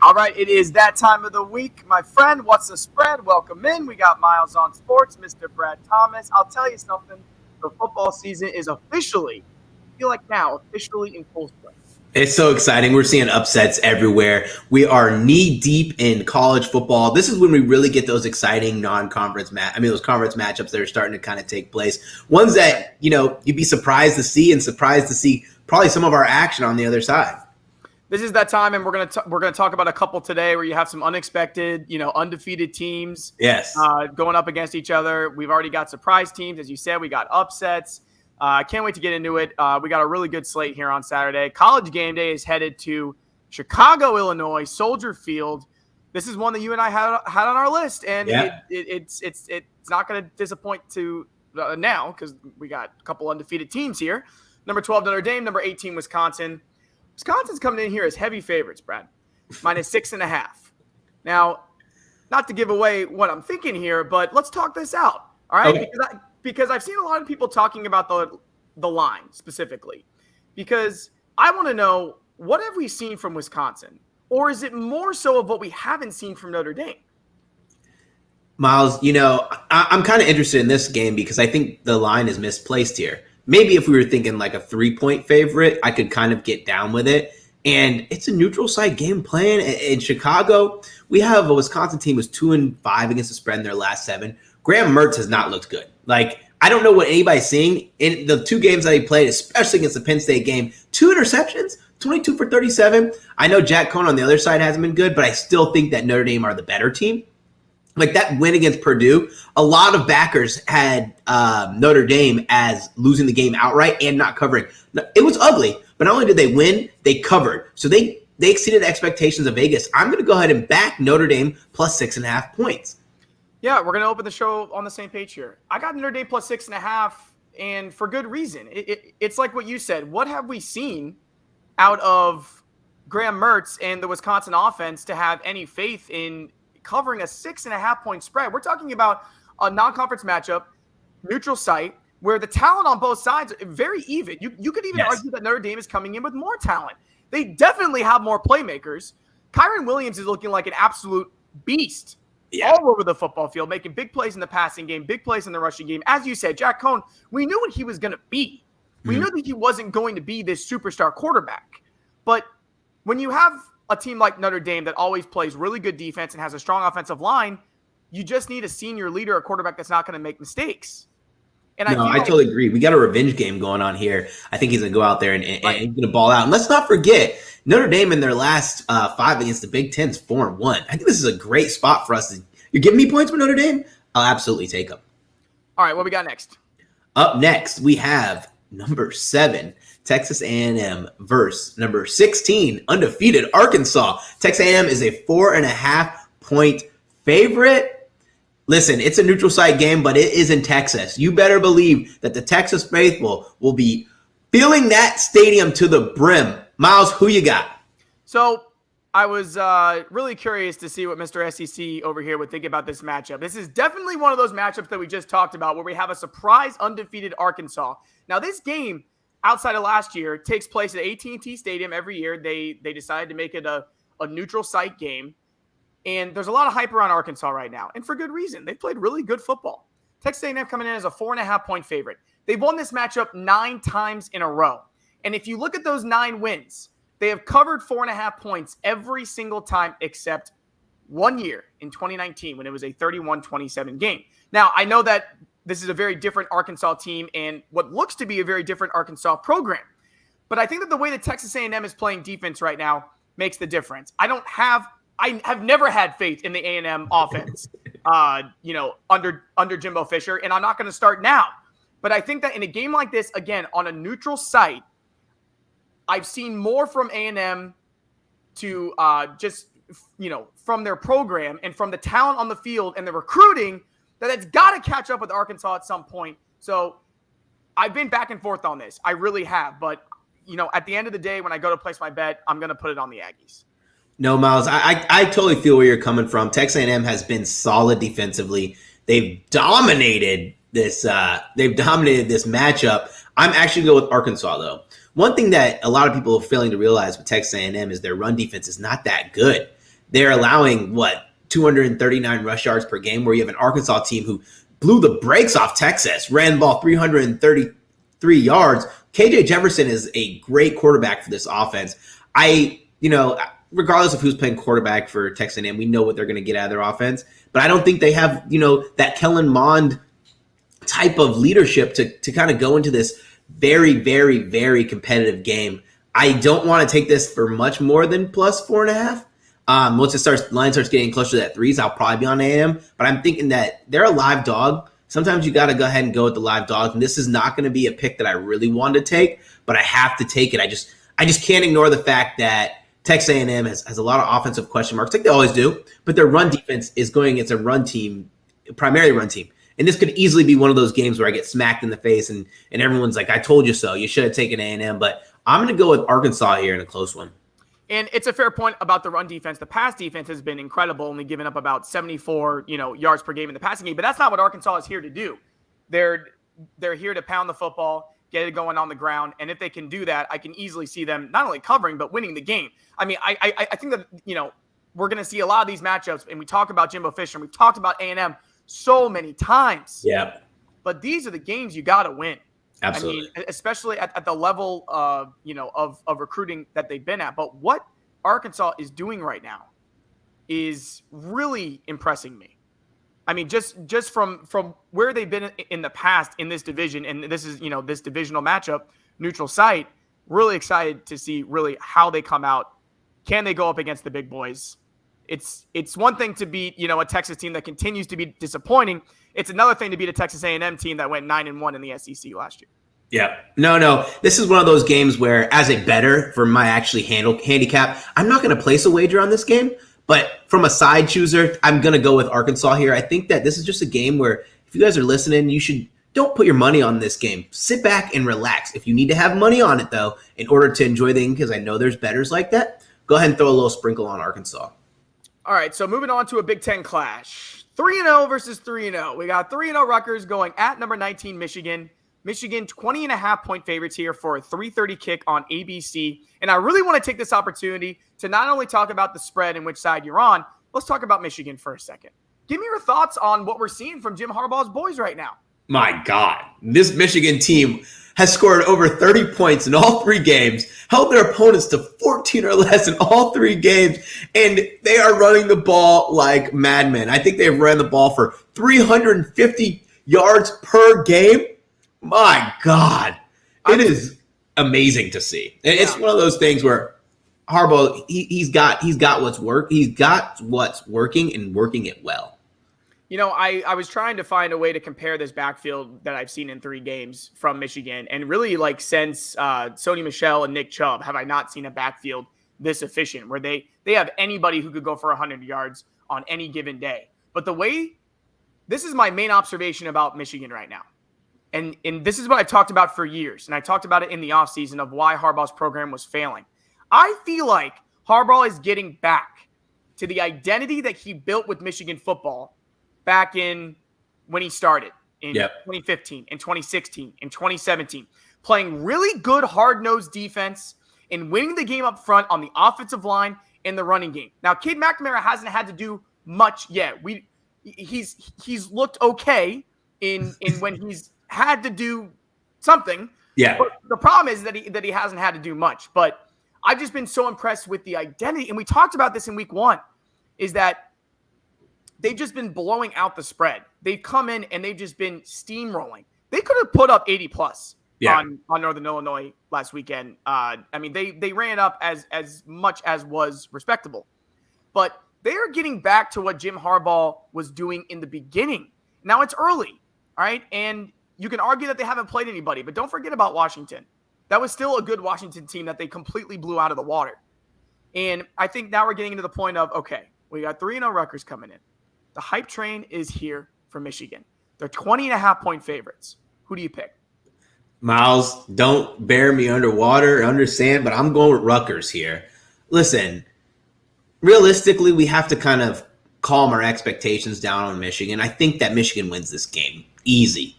All right, it is that time of the week, my friend. What's the spread? Welcome in. We got Miles on Sports, Mr. Brad Thomas. I'll tell you something. The football season is officially, I feel like now, officially in full swing. It's so exciting. We're seeing upsets everywhere. We are knee deep in college football. This is when we really get those exciting non-conference those conference matchups that are starting to kind of take place. Ones that, you'd be surprised to see and surprised to see probably some of our action on the other side. This is that time, and we're gonna talk about a couple today where you have some unexpected, undefeated teams. Yes. Going up against each other. We've already got surprise teams, as you said. We got upsets. I can't wait to get into it. We got a really good slate here on Saturday. College game day is headed to Chicago, Illinois, Soldier Field. This is one that you and I had on our list, and it's not going to disappoint now because we got a couple undefeated teams here. Number 12, Notre Dame. Number 18, Wisconsin. Wisconsin's coming in here as heavy favorites, Brad. -6.5. Now, not to give away what I'm thinking here, but let's talk this out. All right? Okay. Because I've seen a lot of people talking about the line specifically. Because I want to know, what have we seen from Wisconsin? Or is it more so of what we haven't seen from Notre Dame? Miles, I'm kind of interested in this game because I think the line is misplaced here. Maybe if we were thinking like a 3-point favorite, I could kind of get down with it. And it's a neutral site game playing in Chicago. We have a Wisconsin team who's 2-5 against the spread in their last 7. Graham Mertz has not looked good. I don't know what anybody's seeing in the 2 games that he played, especially against the Penn State game. 2 interceptions, 22 for 37. I know Jack Cohn on the other side hasn't been good, but I still think that Notre Dame are the better team. That win against Purdue, a lot of backers had Notre Dame as losing the game outright and not covering. It was ugly, but not only did they win, they covered. So they exceeded the expectations of Vegas. I'm going to go ahead and back Notre Dame plus 6.5 points. Yeah, we're going to open the show on the same page here. I got Notre Dame plus 6.5, and for good reason. It's like what you said. What have we seen out of Graham Mertz and the Wisconsin offense to have any faith in covering a 6.5-point spread? We're talking about a non-conference matchup, neutral site, where the talent on both sides are very even. You could even argue that Notre Dame is coming in with more talent. They definitely have more playmakers. Kyron Williams is looking like an absolute beast. All over the football field, making big plays in the passing game, big plays in the rushing game. As you said, Jack Cohn, we knew what he was going to be. We knew that he wasn't going to be this superstar quarterback. But when you have a team like Notre Dame that always plays really good defense and has a strong offensive line, you just need a senior leader, a quarterback that's not going to make mistakes. And I totally agree. We got a revenge game going on here. I think he's going to go out there and he's going to ball out. And let's not forget, Notre Dame in their last 5 against the Big Ten is 4-1. I think this is a great spot for us. You're giving me points for Notre Dame? I'll absolutely take them. All right, what we got next? Up next, we have number 7, Texas A&M versus number 16, undefeated Arkansas. Texas A&M is a 4.5-point favorite. Listen, it's a neutral site game, but it is in Texas. You better believe that the Texas faithful will be filling that stadium to the brim. Miles, who you got? So I was really curious to see what Mr. SEC over here would think about this matchup. This is definitely one of those matchups that we just talked about where we have a surprise undefeated Arkansas. Now, this game, outside of last year, takes place at AT&T Stadium every year. They decided to make it a neutral site game. And there's a lot of hype around Arkansas right now, and for good reason. They've played really good football. Texas A&M coming in as a 4.5-point favorite. They've won this matchup 9 times in a row. And if you look at those 9 wins, they have covered 4.5 points every single time except 1 year in 2019 when it was a 31-27 game. Now, I know that this is a very different Arkansas team and what looks to be a very different Arkansas program. But I think that the way that Texas A&M is playing defense right now makes the difference. I have never had faith in the A&M offense, under Jimbo Fisher, and I'm not going to start now. But I think that in a game like this, again, on a neutral site, I've seen more from A&M to from their program and from the talent on the field and the recruiting that it's got to catch up with Arkansas at some point. So I've been back and forth on this. I really have. But, at the end of the day, when I go to place my bet, I'm going to put it on the Aggies. No, Miles, I totally feel where you're coming from. Texas A&M has been solid defensively. They've dominated this matchup. I'm actually going to go with Arkansas, though. One thing that a lot of people are failing to realize with Texas A&M is their run defense is not that good. they're allowing 239 rush yards per game, where you have an Arkansas team who blew the brakes off Texas, ran the ball 333 yards. KJ Jefferson is a great quarterback for this offense. Regardless of who's playing quarterback for Texas A&M, we know what they're going to get out of their offense. But I don't think they have, that Kellen Mond type of leadership to kind of go into this very, very, very competitive game. I don't want to take this for much more than plus 4.5. Once line starts getting closer to that 3s, I'll probably be on A&M. But I'm thinking that they're a live dog. Sometimes you got to go ahead and go with the live dog. And this is not going to be a pick that I really want to take, but I have to take it. I just can't ignore the fact that Texas A&M has a lot of offensive question marks, like they always do. But their run defense is going against a run team, primarily run team. And this could easily be one of those games where I get smacked in the face and everyone's like, I told you so. You should have taken A&M. But I'm going to go with Arkansas here in a close one. And it's a fair point about the run defense. The pass defense has been incredible, only giving up about 74, yards per game in the passing game. But that's not what Arkansas is here to do. They're here to pound the football, get it going on the ground. And if they can do that, I can easily see them not only covering, but winning the game. I mean, I think that, we're going to see a lot of these matchups. And we talk about Jimbo Fisher, and we've talked about A&M so many times. Yeah. But these are the games you got to win. Absolutely. I mean, especially at the level of recruiting that they've been at. But what Arkansas is doing right now is really impressing me. I mean, just from where they've been in the past in this division, and this is, this divisional matchup, neutral site, really excited to see really how they come out. Can they go up against the big boys? It's one thing to beat, a Texas team that continues to be disappointing. It's another thing to beat a Texas A&M team that went 9-1 in the SEC last year. Yeah. No. This is one of those games where, as a bettor for my handicap, I'm not going to place a wager on this game. But from a side chooser, I'm going to go with Arkansas here. I think that this is just a game where, if you guys are listening, don't put your money on this game. Sit back and relax. If you need to have money on it, though, in order to enjoy the game, because I know there's bettors like that, go ahead and throw a little sprinkle on Arkansas. All right, so moving on to a Big Ten clash. 3-0 versus 3-0. We got 3-0 Rutgers going at number 19 Michigan. Michigan 20.5-point favorites here for a 3:30 kick on ABC. And I really want to take this opportunity to not only talk about the spread and which side you're on, let's talk about Michigan for a second. Give me your thoughts on what we're seeing from Jim Harbaugh's boys right now. My God, this Michigan team has scored over 30 points in all 3 games, held their opponents to 14 or less in all 3 games, and they are running the ball like madmen. I think they've ran the ball for 350 yards per game. My God, it is amazing to see. And it's one of those things where Harbaugh, he's got what's working and working it well. I was trying to find a way to compare this backfield that I've seen in 3 games from Michigan. And really, since Sony Michel and Nick Chubb, have I not seen a backfield this efficient where they have anybody who could go for 100 yards on any given day. But this is my main observation about Michigan right now. And this is what I've talked about for years. And I talked about it in the offseason of why Harbaugh's program was failing. I feel like Harbaugh is getting back to the identity that he built with Michigan football back in when he started in 2015, in 2016, in 2017, playing really good hard-nosed defense and winning the game up front on the offensive line and the running game. Now, Cade McNamara hasn't had to do much yet. He's looked okay in when he's had to do something. Yeah. But the problem is that he hasn't had to do much. But I've just been so impressed with the identity, and we talked about this in week 1, is that they've just been blowing out the spread. They've come in and they've just been steamrolling. They could have put up 80+ on Northern Illinois last weekend. They ran up as much as was respectable. But they are getting back to what Jim Harbaugh was doing in the beginning. Now it's early, all right? And you can argue that they haven't played anybody, but don't forget about Washington. That was still a good Washington team that they completely blew out of the water. And I think now we're getting into the point of, okay, we got 3-0 Rutgers coming in. The hype train is here for Michigan. They're 20.5-point favorites. Who do you pick? Miles, don't bear me underwater or understand, but I'm going with Rutgers here. Listen, realistically, we have to kind of calm our expectations down on Michigan. I think that Michigan wins this game easy.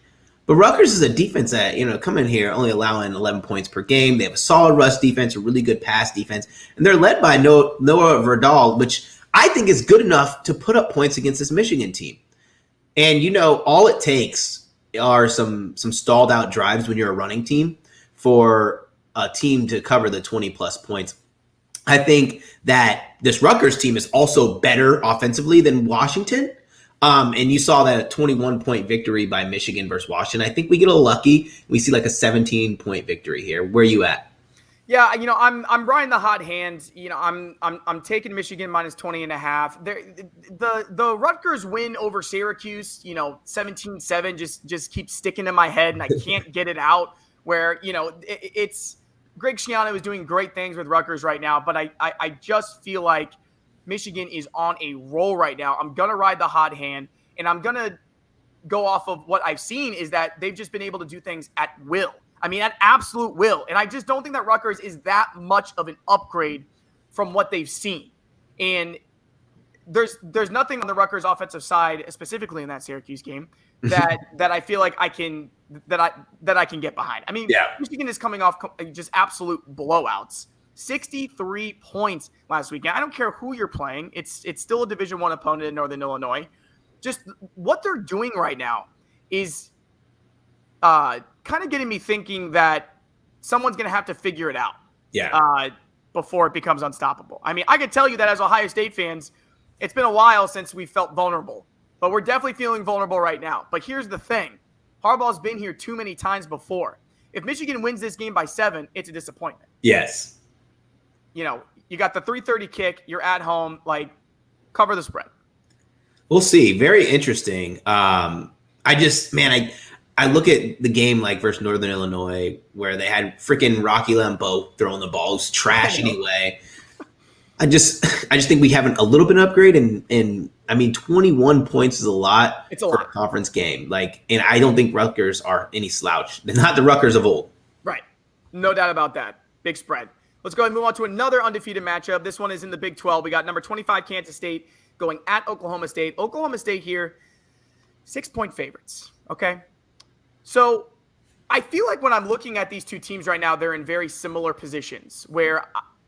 But Rutgers is a defense that, come in here only allowing 11 points per game. They have a solid rush defense, a really good pass defense, and they're led by Noah Verdal, which I think is good enough to put up points against this Michigan team. And, all it takes are some stalled out drives when you're a running team for a team to cover the 20-plus points. I think that this Rutgers team is also better offensively than Washington. And you saw that 21-point victory by Michigan versus Washington. I think we get a little lucky. We see like a 17-point victory here. Where are you at? Yeah, I'm riding the hot hand. I'm taking Michigan minus 20.5. The Rutgers win over Syracuse, 17-7 just keeps sticking in my head and I can't get it out. Where, it's Greg Schiano is doing great things with Rutgers right now, but I just feel like Michigan is on a roll right now. I'm going to ride the hot hand, and I'm going to go off of what I've seen is that they've just been able to do things at will. I mean, at absolute will. And I just don't think that Rutgers is that much of an upgrade from what they've seen. And there's nothing on the Rutgers offensive side, specifically in that Syracuse game, that I feel like I can get behind. I mean, yeah. Michigan is coming off just absolute blowouts. 63 points last weekend. I don't care who you're playing. It's still a Division I opponent in Northern Illinois. Just what they're doing right now is kind of getting me thinking that someone's going to have to figure it out. Yeah. Before it becomes unstoppable. I mean, I can tell you that as Ohio State fans, it's been a while since we felt vulnerable, but we're definitely feeling vulnerable right now. But here's the thing. Harbaugh's been here too many times before. If Michigan wins this game by 7, it's a disappointment. Yes. You got the 3:30 kick. You're at home. Cover the spread. We'll see. Very interesting. I look at the game versus Northern Illinois where they had freaking Rocky Lambeau throwing the ball. It was trash anyway. I just think we have a little bit of upgrade, and I mean, 21 points is a lot for a conference game. And I don't think Rutgers are any slouch. They're not the Rutgers of old. Right. No doubt about that. Big spread. Let's go ahead and move on to another undefeated matchup. This one is in the Big 12. We got number 25 Kansas State going at Oklahoma State. Oklahoma State here, 6-point favorites. Okay. So I feel like when I'm looking at these two teams right now, they're in very similar positions where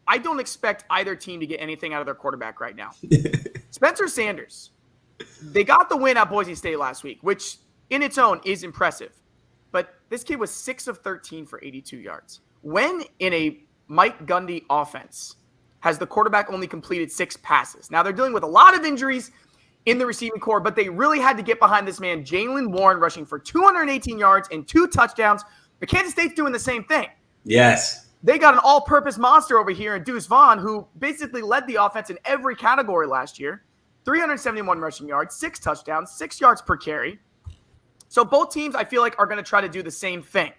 I don't expect either team to get anything out of their quarterback right now. Spencer Sanders, they got the win at Boise State last week, which in its own is impressive. But this kid was 6 of 13 for 82 yards. When in a Mike Gundy offense has the quarterback only completed 6 passes. Now they're dealing with a lot of injuries in the receiving core, but they really had to get behind this man, Jaylen Warren, rushing for 218 yards and 2 touchdowns. But Kansas State's doing the same thing. Yes. They got an all-purpose monster over here in Deuce Vaughn, who basically led the offense in every category last year. 371 rushing yards, 6 touchdowns, 6 yards per carry. So both teams, I feel like, are going to try to do the same thing.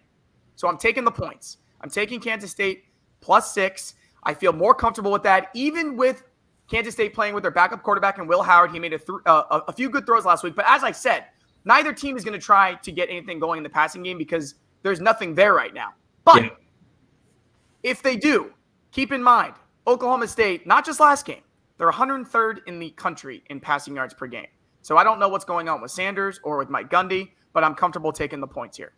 So I'm taking the points. I'm taking Kansas State +6. I feel more comfortable with that, even with Kansas State playing with their backup quarterback and Will Howard. He made a few good throws last week. But as I said, neither team is going to try to get anything going in the passing game because there's nothing there right now. But if they do, keep in mind, Oklahoma State, not just last game, they're 103rd in the country in passing yards per game. So I don't know what's going on with Sanders or with Mike Gundy, but I'm comfortable taking the points here.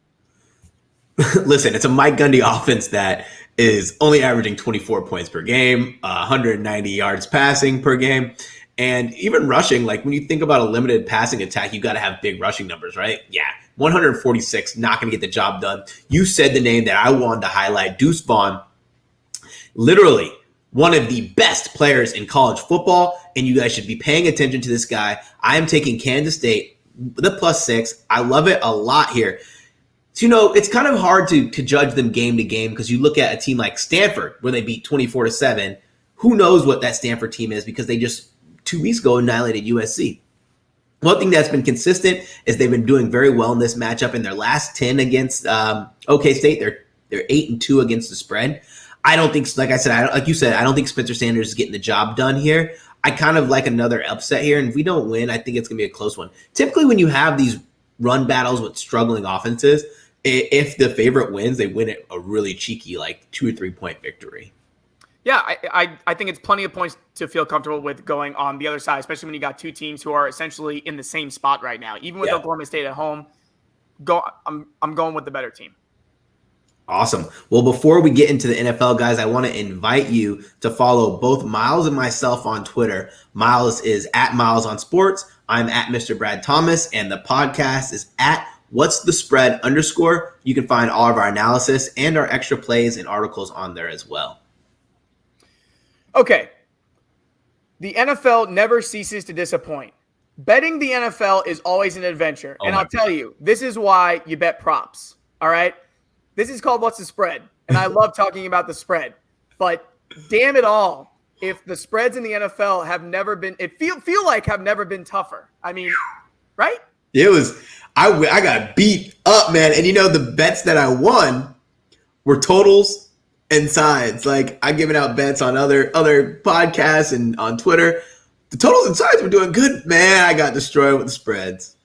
Listen, it's a Mike Gundy offense that is only averaging 24 points per game, 190 yards passing per game, and even rushing. When you think about a limited passing attack, you got to have big rushing numbers, right? Yeah, 146, not going to get the job done. You said the name that I wanted to highlight, Deuce Vaughn, literally one of the best players in college football, and you guys should be paying attention to this guy. I am taking Kansas State, the +6. I love it a lot here. So, it's kind of hard to judge them game to game because you look at a team like Stanford where they beat 24-7. Who knows what that Stanford team is because they just 2 weeks ago annihilated USC. One thing that's been consistent is they've been doing very well in this matchup. In their last 10 against OK State, they're 8-2 against the spread. I don't think, like I said, like you said, I don't think Spencer Sanders is getting the job done here. I kind of like another upset here, and if we don't win, I think it's going to be a close one. Typically, when you have these run battles with struggling offenses, if the favorite wins, they win it a really cheeky 2 or 3 point victory. Yeah, I think it's plenty of points to feel comfortable with going on the other side, especially when you got two teams who are essentially in the same spot right now. Even with Oklahoma State at home, I'm going with the better team. Awesome. Well, before we get into the NFL, guys, I want to invite you to follow both Miles and myself on Twitter. Miles is at Miles on Sports. I'm at Mr. Brad Thomas, and the podcast is at What's the Spread _ You can find all of our analysis and our extra plays and articles on there as well. Okay. The NFL never ceases to disappoint. Betting the NFL is always an adventure. And I'll tell you, this is why you bet props. All right? This is called What's the Spread? And I love talking about the spread. But damn it all, if the spreads in the NFL have never been have never been tougher. I mean, right? It was I got beat up, man. And the bets that I won were totals and sides. Like, I'm giving out bets on other podcasts and on Twitter. The totals and sides were doing good, man. I got destroyed with the spreads.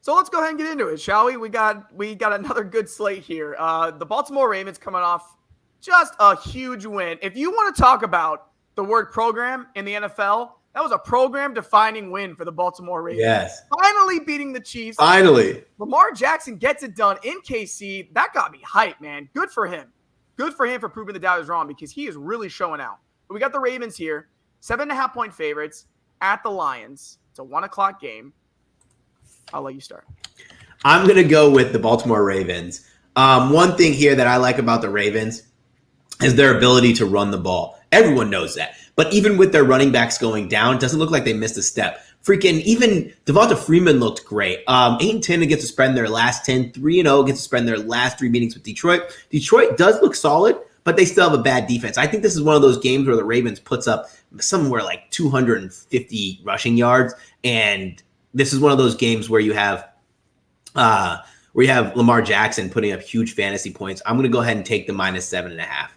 So let's go ahead and get into it, shall we? We got another good slate here. The Baltimore Ravens coming off just a huge win. If you want to talk about the word program in the NFL, that was a program-defining win for the Baltimore Ravens. Yes. Finally beating the Chiefs. Finally. Lamar Jackson gets it done in KC. That got me hyped, man. Good for him. Good for him for proving the doubters wrong, because he is really showing out. But we got the Ravens here, 7.5-point favorites at the Lions. It's a 1:00 game. I'll let you start. I'm going to go with the Baltimore Ravens. One thing here that I like about the Ravens is their ability to run the ball. Everyone knows that. But even with their running backs going down, it doesn't look like they missed a step. Freaking even Devonta Freeman looked great. 8-10 against the spread in their last 10. 3-0 against the spread in their last 3 meetings with Detroit. Detroit does look solid, but they still have a bad defense. I think this is one of those games where the Ravens puts up somewhere like 250 rushing yards, and this is one of those games where you have Lamar Jackson putting up huge fantasy points. I'm going to go ahead and take the -7.5.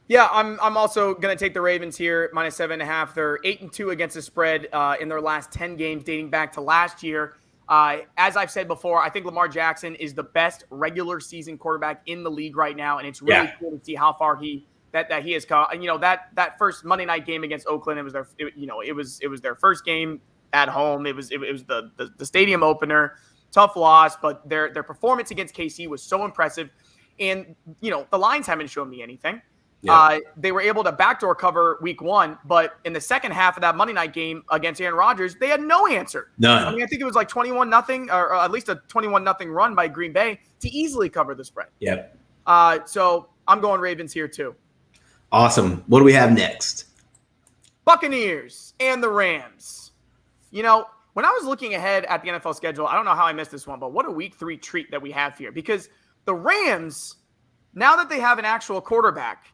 Yeah, I'm also going to take the Ravens here, -7.5. They're 8-2 against the spread in their last 10 games dating back to last year. As I've said before, I think Lamar Jackson is the best regular season quarterback in the league right now, and it's really cool to see how far he has come. And that first Monday night game against Oakland, it was their first game at home. It was the stadium opener. Tough loss, but their performance against KC was so impressive. And the Lions haven't shown me anything. Yeah. They were able to backdoor cover week 1, but in the second half of that Monday night game against Aaron Rodgers, they had no answer. None. I mean, I think it was like 21-0, or at least a 21-0 run by Green Bay to easily cover the spread. Yep. So I'm going Ravens here too. Awesome. What do we have next? Buccaneers and the Rams. When I was looking ahead at the NFL schedule, I don't know how I missed this one, but what a week 3 treat that we have here, because the Rams, now that they have an actual quarterback,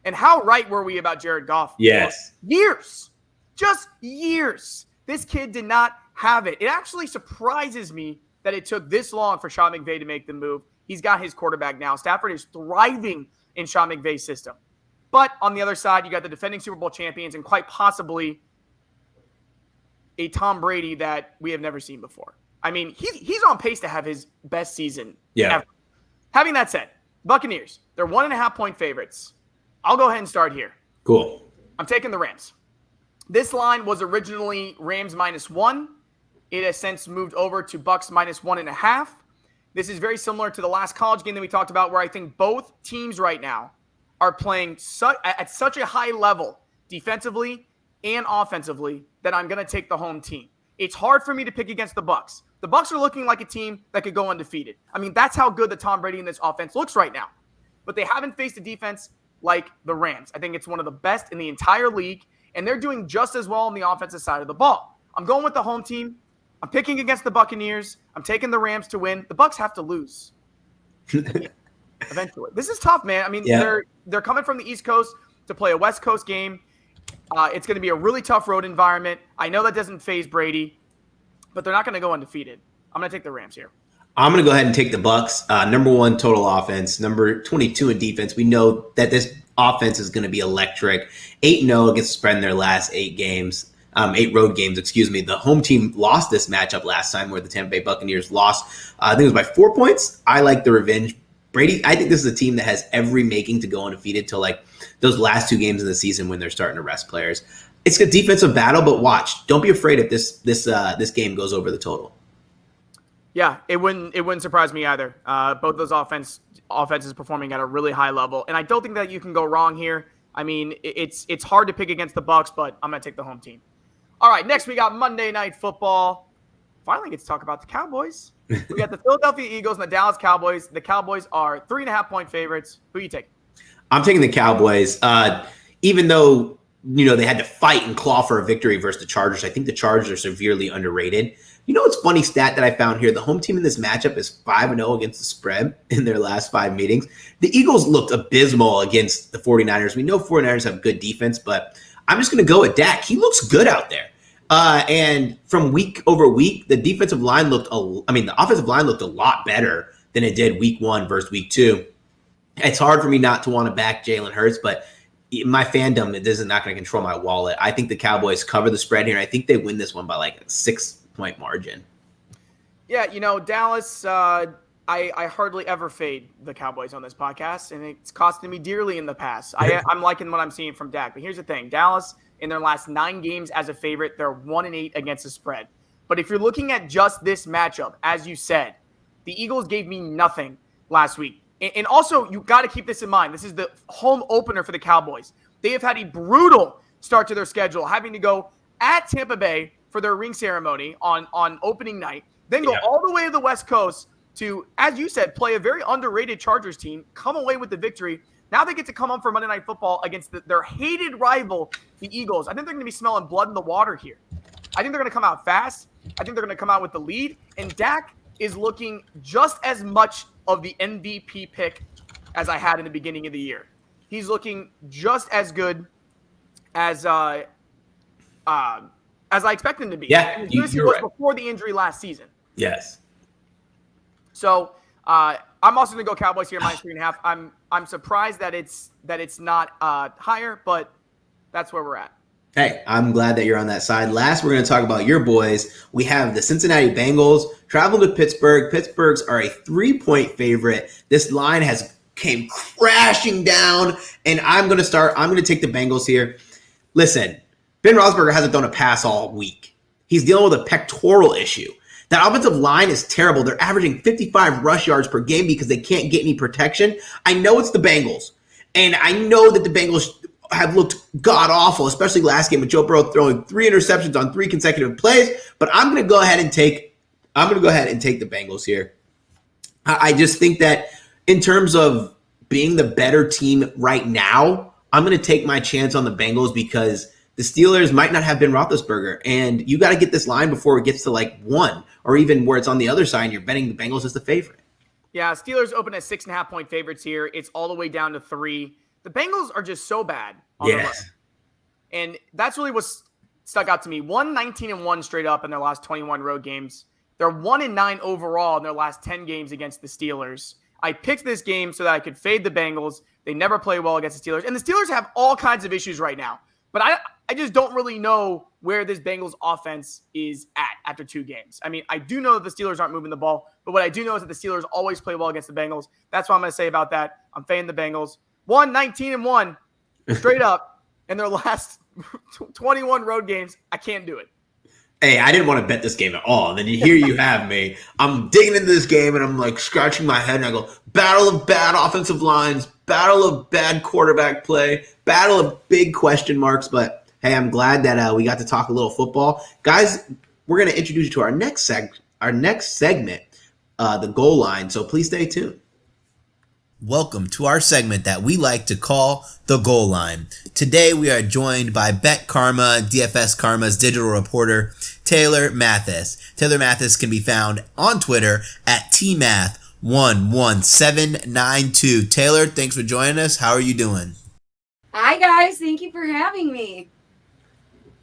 and how right were we about Jared Goff? Yes. Years. Just years. This kid did not have it. It actually surprises me that it took this long for Sean McVay to make the move. He's got his quarterback now. Stafford is thriving in Sean McVay's system. But on the other side, you got the defending Super Bowl champions and quite possibly a Tom Brady that we have never seen before. I mean, he's on pace to have his best season ever. Having that said, Buccaneers, they're 1.5-point favorites. I'll go ahead and start here. Cool. I'm taking the Rams. This line was originally Rams -1. It has since moved over to Bucks -1.5. This is very similar to the last college game that we talked about, where I think both teams right now are playing at such a high level defensively and offensively that I'm going to take the home team. It's hard for me to pick against the Bucks. The Bucks are looking like a team that could go undefeated. I mean, that's how good the Tom Brady in this offense looks right now. But they haven't faced a defense like the Rams. I think it's one of the best in the entire league, and they're doing just as well on the offensive side of the ball. I'm going with the home team. I'm picking against the Buccaneers. I'm taking the Rams to win. The Bucks have to lose eventually. This is tough, man. I mean, they're coming from the East Coast to play a West Coast game. It's going to be a really tough road environment. I know that doesn't faze Brady, but they're not going to go undefeated. I'm going to take the Rams here. I'm going to go ahead and take the Bucks. Number 1 total offense, number 22 in defense. We know that this offense is going to be electric. 8-0 against the spread in their last 8 games. 8 road games, excuse me. The home team lost this matchup last time, where the Tampa Bay Buccaneers lost. I think it was by 4 points. I like the revenge. Brady, I think this is a team that has every making to go undefeated till like those last 2 games of the season when they're starting to rest players. It's a defensive battle, but watch. Don't be afraid if this game goes over the total. Yeah, it wouldn't surprise me either. Both those offenses performing at a really high level, and I don't think that you can go wrong here. I mean, it's hard to pick against the Bucs, but I'm gonna take the home team. All right, next we got Monday Night Football. Finally get to talk about the Cowboys. We got the Philadelphia Eagles and the Dallas Cowboys. The Cowboys are 3.5-point favorites. Who you take? I'm taking the Cowboys. Even though, they had to fight and claw for a victory versus the Chargers, I think the Chargers are severely underrated. It's a funny stat that I found here. The home team in this matchup is 5-0 against the spread in their last 5 meetings. The Eagles looked abysmal against the 49ers. We know 49ers have good defense, but I'm just going to go with Dak. He looks good out there. And from week over week, the offensive line looked a lot better than it did week 1 versus week 2. It's hard for me not to want to back Jalen Hurts, but my fandom, this is not going to control my wallet. I think the Cowboys cover the spread here, and I think they win this one by like a 6-point margin. Yeah, Dallas, I hardly ever fade the Cowboys on this podcast, and it's costing me dearly in the past. I'm liking what I'm seeing from Dak. But here's the thing. Dallas, in their last 9 games as a favorite, they're 1-8 against the spread. But if you're looking at just this matchup, as you said, the Eagles gave me nothing last week. And also, you got to keep this in mind. This is the home opener for the Cowboys. They have had a brutal start to their schedule, having to go at Tampa Bay for their ring ceremony on opening night, then go all the way to the West Coast to, as you said, play a very underrated Chargers team, come away with the victory. Now they get to come home for Monday Night Football against their hated rival, the Eagles. I think they're going to be smelling blood in the water here. I think they're going to come out fast. I think they're going to come out with the lead. And Dak is looking just as much of the MVP pick as I had in the beginning of the year. He's looking just as good as I expect him to be. Yeah, you're right. Before the injury last season. Yes. So I'm also going to go Cowboys here -3.5. I'm surprised that it's not higher, but that's where we're at. Hey, I'm glad that you're on that side. Last, we're going to talk about your boys. We have the Cincinnati Bengals travel to Pittsburgh. Pittsburgh's are a 3-point favorite. This line came crashing down, and I'm going to take the Bengals here. Listen, Ben Roethlisberger hasn't thrown a pass all week. He's dealing with a pectoral issue. That offensive line is terrible. They're averaging 55 rush yards per game because they can't get any protection. I know it's the Bengals, and I know that the Bengals have looked god-awful, especially last game with Joe Burrow throwing 3 interceptions on 3 consecutive plays. But I'm going to go ahead and take the Bengals here. I just think that in terms of being the better team right now, I'm going to take my chance on the Bengals because the Steelers might not have been Roethlisberger, and you got to get this line before it gets to like 1, or even where it's on the other side and you're betting the Bengals as the favorite. Yeah, Steelers open as 6.5-point favorites here. It's all the way down to 3. The Bengals are just so bad on the run. And that's really what stuck out to me. 19-1 straight up in their last 21 road games. They're 1-9 overall in their last 10 games against the Steelers. I picked this game so that I could fade the Bengals. They never play well against the Steelers. And the Steelers have all kinds of issues right now. But I just don't really know where this Bengals offense is at after 2 games. I mean, I do know that the Steelers aren't moving the ball. But what I do know is that the Steelers always play well against the Bengals. That's what I'm going to say about that. I'm fading the Bengals. 19-1 straight up in their last 21 road games. I can't do it. Hey, I didn't want to bet this game at all. And then here you have me. I'm digging into this game and I'm like scratching my head and I go, battle of bad offensive lines, battle of bad quarterback play, battle of big question marks. But hey, I'm glad that we got to talk a little football. Guys, we're going to introduce you to our next segment, the goal line. So please stay tuned. Welcome to our segment that we like to call the goal line. Today we are joined by Bet Karma, DFS Karma's digital reporter, Taylor Mathis. Taylor Mathis can be found on Twitter at TMath11792. Taylor, thanks for joining us. How are you doing? Hi guys, thank you for having me.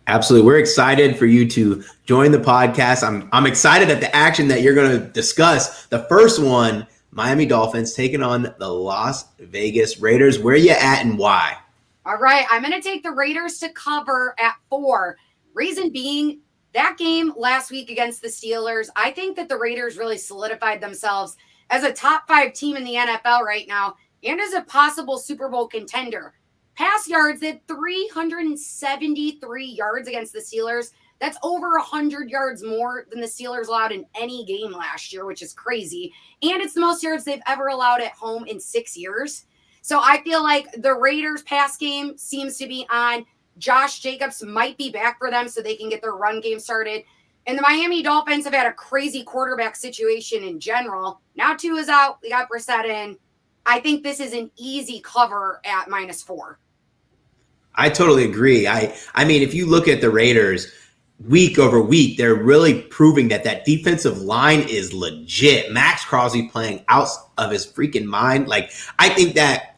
Absolutely. We're excited for you to join the podcast. I'm excited at the action that you're going to discuss. The first one, Miami Dolphins taking on the Las Vegas Raiders. Where are you at and why? All right, I'm going to take the Raiders to cover at 4. Reason being, that game last week against the Steelers, I think that the Raiders really solidified themselves as a top 5 team in the NFL right now and as a possible Super Bowl contender. Pass yards, they had 373 yards against the Steelers. That's over 100 yards more than the Steelers allowed in any game last year, which is crazy. And it's the most yards they've ever allowed at home in 6 years. So I feel like the Raiders pass game seems to be on. Josh Jacobs might be back for them so they can get their run game started. And the Miami Dolphins have had a crazy quarterback situation in general. Now Tua is out. We got Brissett in. I think this is an easy cover at -4. I totally agree. I mean, if you look at the Raiders week over week, they're really proving that defensive line is legit. Max Crosby playing out of his freaking mind. Like, I think that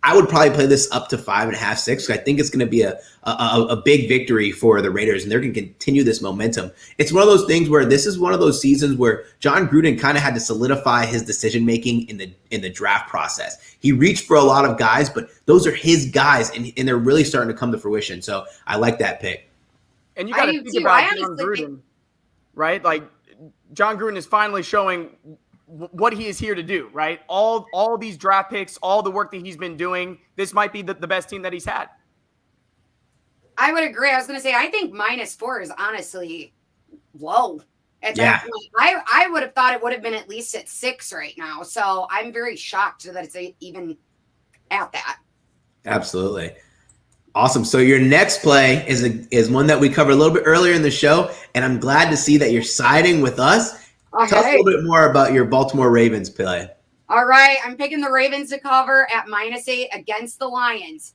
I would probably play this up to 5.5, 6. I think it's going to be a big victory for the Raiders, and they're going to continue this momentum. It's one of those things where this is one of those seasons where John Gruden kind of had to solidify his decision making in the draft process. He reached for a lot of guys, but those are his guys, and they're really starting to come to fruition. So I like that pick. And you got to think about John Gruden, right? Like, John Gruden is finally showing what he is here to do, right? All these draft picks, all the work that he's been doing, this might be the best team that he's had. I would agree. I was going to say, I think -4 is honestly low at that point. I would have thought it would have been at least at 6 right now. So I'm very shocked that it's even at that. Absolutely. Awesome. So your next play is one that we covered a little bit earlier in the show, and I'm glad to see that you're siding with us. Okay. Tell us a little bit more about your Baltimore Ravens play. All right. I'm picking the Ravens to cover at -8 against the Lions.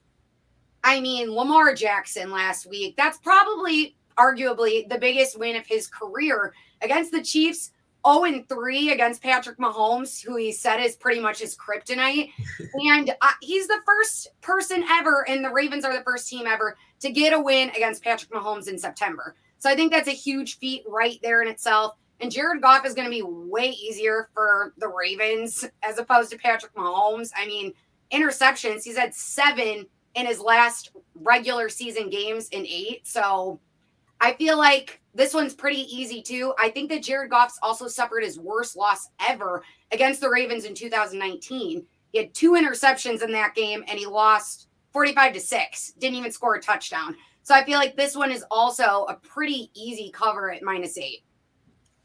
I mean, Lamar Jackson last week, that's probably arguably the biggest win of his career against the Chiefs. 0-3 against Patrick Mahomes, who he said is pretty much his kryptonite. And he's the first person ever, and the Ravens are the first team ever to get a win against Patrick Mahomes in September. So I think that's a huge feat right there in itself. And Jared Goff is going to be way easier for the Ravens as opposed to Patrick Mahomes. I mean, interceptions, he's had 7 in his last regular season games in 8. So I feel like this one's pretty easy too. I think that Jared Goff's also suffered his worst loss ever against the Ravens in 2019. He had 2 interceptions in that game and he lost 45-6. Didn't even score a touchdown. So I feel like this one is also a pretty easy cover at -8.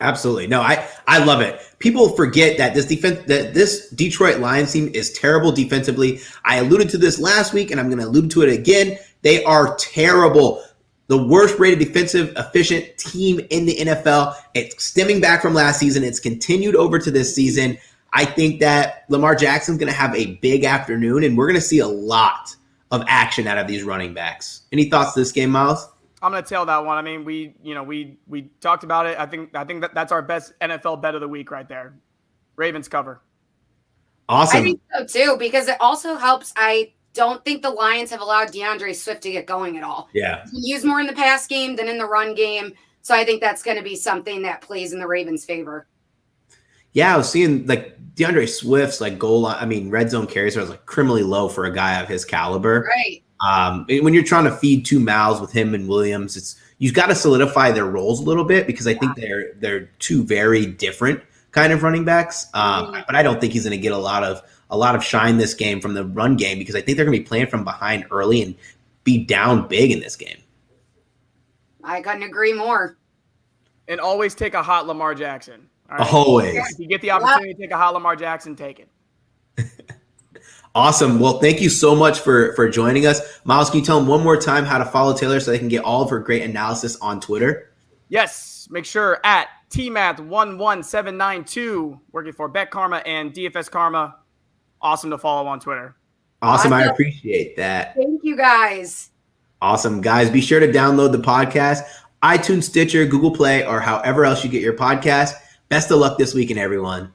Absolutely. No, I love it. People forget that this Detroit Lions team is terrible defensively. I alluded to this last week, and I'm going to allude to it again. They are terrible. The worst rated defensive efficient team in the NFL. It's stemming back from last season. It's continued over to this season. I think that Lamar Jackson's going to have a big afternoon, and we're going to see a lot of action out of these running backs. Any thoughts to this game, Miles? I'm going to tail that one. I mean, we talked about it. I think that's our best NFL bet of the week right there. Ravens cover. Awesome. I think so too, because it also helps. I don't think the Lions have allowed DeAndre Swift to get going at all. Yeah. He used more in the pass game than in the run game. So I think that's going to be something that plays in the Ravens' favor. Yeah, I was seeing like DeAndre Swift's like goal line. I mean, red zone carries are like criminally low for a guy of his caliber. Right. When you're trying to feed 2 mouths with him and Williams, you've got to solidify their roles a little bit because I think they're 2 very different kind of running backs. But I don't think he's going to get a lot of shine this game from the run game because I think they're going to be playing from behind early and be down big in this game. I couldn't agree more. And always take a hot Lamar Jackson. All right? Always. If you get the opportunity to take a hot Lamar Jackson, take it. Awesome. Well, thank you so much for joining us. Miles, can you tell them one more time how to follow Taylor so they can get all of her great analysis on Twitter? Yes. Make sure at TMath11792, working for Bet Karma and DFS Karma. Awesome to follow on Twitter. Awesome. I appreciate that. Thank you, guys. Awesome. Guys, be sure to download the podcast, iTunes, Stitcher, Google Play, or however else you get your podcast. Best of luck this weekend, everyone.